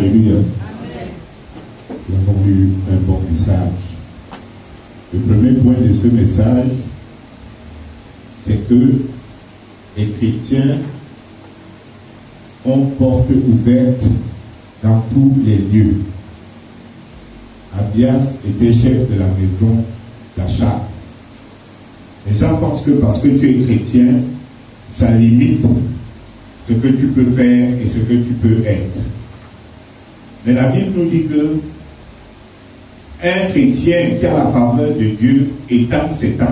Alléluia. Nous avons eu un bon message. Le premier point de ce message, c'est que les chrétiens ont porte ouverte dans tous les lieux. Abias était chef de la maison d'Achab. Les gens pensent que parce que tu es chrétien, ça limite ce que tu peux faire et ce que tu peux être. Mais la Bible nous dit que un chrétien qui a la faveur de Dieu étend ses tentes.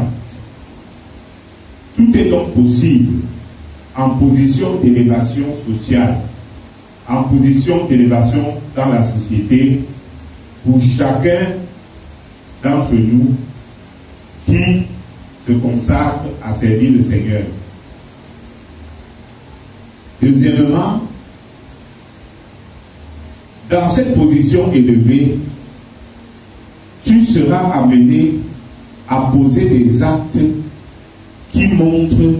Tout est donc possible en position d'élévation sociale, en position d'élévation dans la société pour chacun d'entre nous qui se consacre à servir le Seigneur. Deuxièmement, dans cette position élevée, tu seras amené à poser des actes qui montrent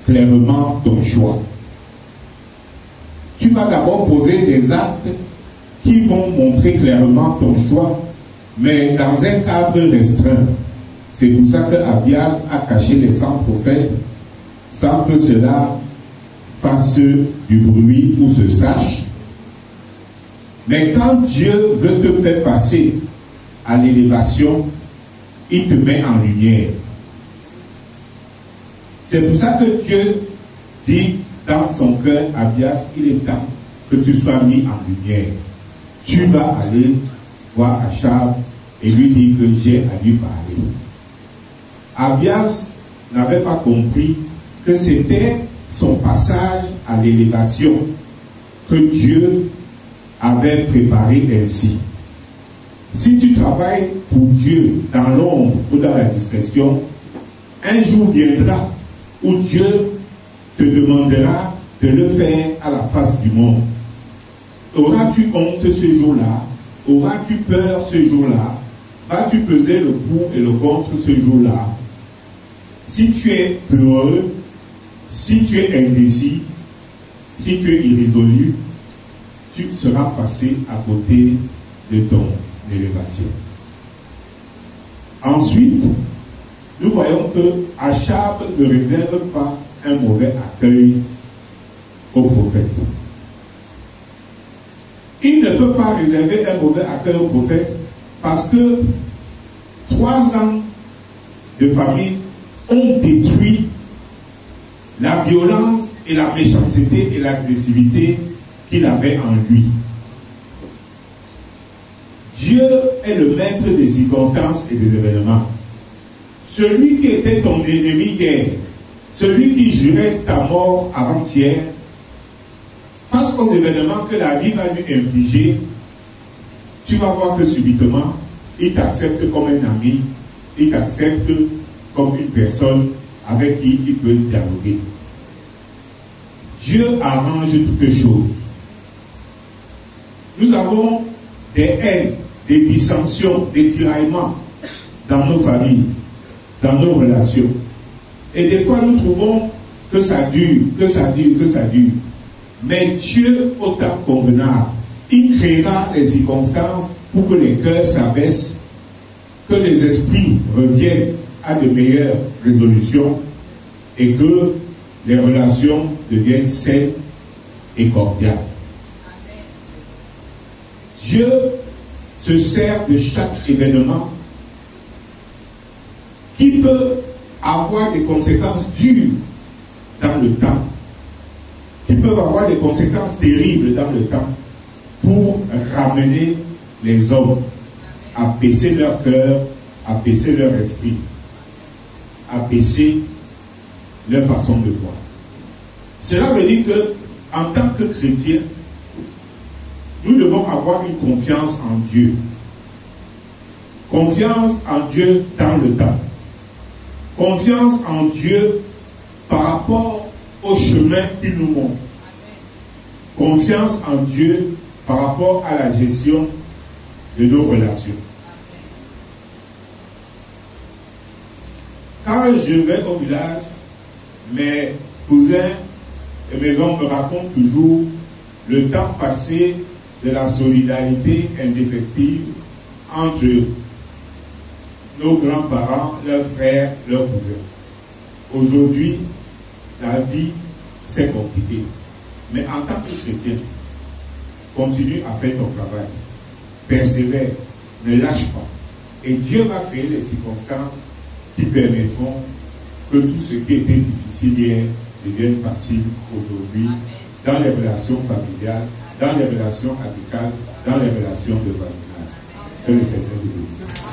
clairement ton choix. Tu vas d'abord poser des actes qui vont montrer clairement ton choix, mais dans un cadre restreint. C'est pour ça que Abias a caché les 100 prophètes sans que cela fasse du bruit ou se sache. Mais quand Dieu veut te faire passer à l'élévation, il te met en lumière. C'est pour ça que Dieu dit dans son cœur, Abias, il est temps que tu sois mis en lumière. Tu vas aller voir Achab et lui dire que j'ai à lui parler. Abias n'avait pas compris que c'était son passage à l'élévation que Dieu avait préparé ainsi. Si tu travailles pour Dieu dans l'ombre ou dans la discrétion, un jour viendra où Dieu te demandera de le faire à la face du monde. Auras-tu honte ce jour-là? Auras-tu peur ce jour-là? Vas-tu peser le pour et le contre ce jour-là? Si tu es peureux, si tu es indécis, si tu es irrésolu, tu seras passé à côté de ton élévation. Ensuite, nous voyons que Achab ne réserve pas un mauvais accueil au prophète. Il ne peut pas réserver un mauvais accueil au prophète parce que 3 ans de famine ont détruit la violence et la méchanceté et l'agressivité qu'il avait en lui. Dieu est le maître des circonstances et des événements. Celui qui était ton ennemi hier, celui qui jurait ta mort avant-hier, face aux événements que la vie va lui infliger, tu vas voir que subitement, il t'accepte comme un ami, il t'accepte comme une personne avec qui il peut dialoguer. Dieu arrange toutes choses. Nous avons des haines, des dissensions, des tiraillements dans nos familles, dans nos relations. Et des fois, nous trouvons que ça dure, que ça dure, que ça dure. Mais Dieu, au temps convenable, il créera les circonstances pour que les cœurs s'abaissent, que les esprits reviennent à de meilleures résolutions et que les relations deviennent saines et cordiales. Dieu se sert de chaque événement qui peut avoir des conséquences dures dans le temps, qui peuvent avoir des conséquences terribles dans le temps, pour ramener les hommes à baisser leur cœur, à baisser leur esprit, à baisser leur façon de voir. Cela veut dire que, en tant que chrétiens, nous devons avoir une confiance en Dieu. Confiance en Dieu dans le temps. Confiance en Dieu par rapport au chemin qu'il nous montre. Confiance en Dieu par rapport à la gestion de nos relations. Quand je vais au village, mes cousins et mes oncles me racontent toujours le temps passé de la solidarité indéfectible entre nos grands-parents, leurs frères, leurs cousins. Aujourd'hui, la vie, c'est compliqué. Mais en tant que chrétien, continue à faire ton travail. Persévère, ne lâche pas. Et Dieu va créer les circonstances qui permettront que tout ce qui était difficile hier devienne facile aujourd'hui dans les relations familiales, dans les relations amicales, dans les relations de voisinage. Que le Seigneur vous bénisse.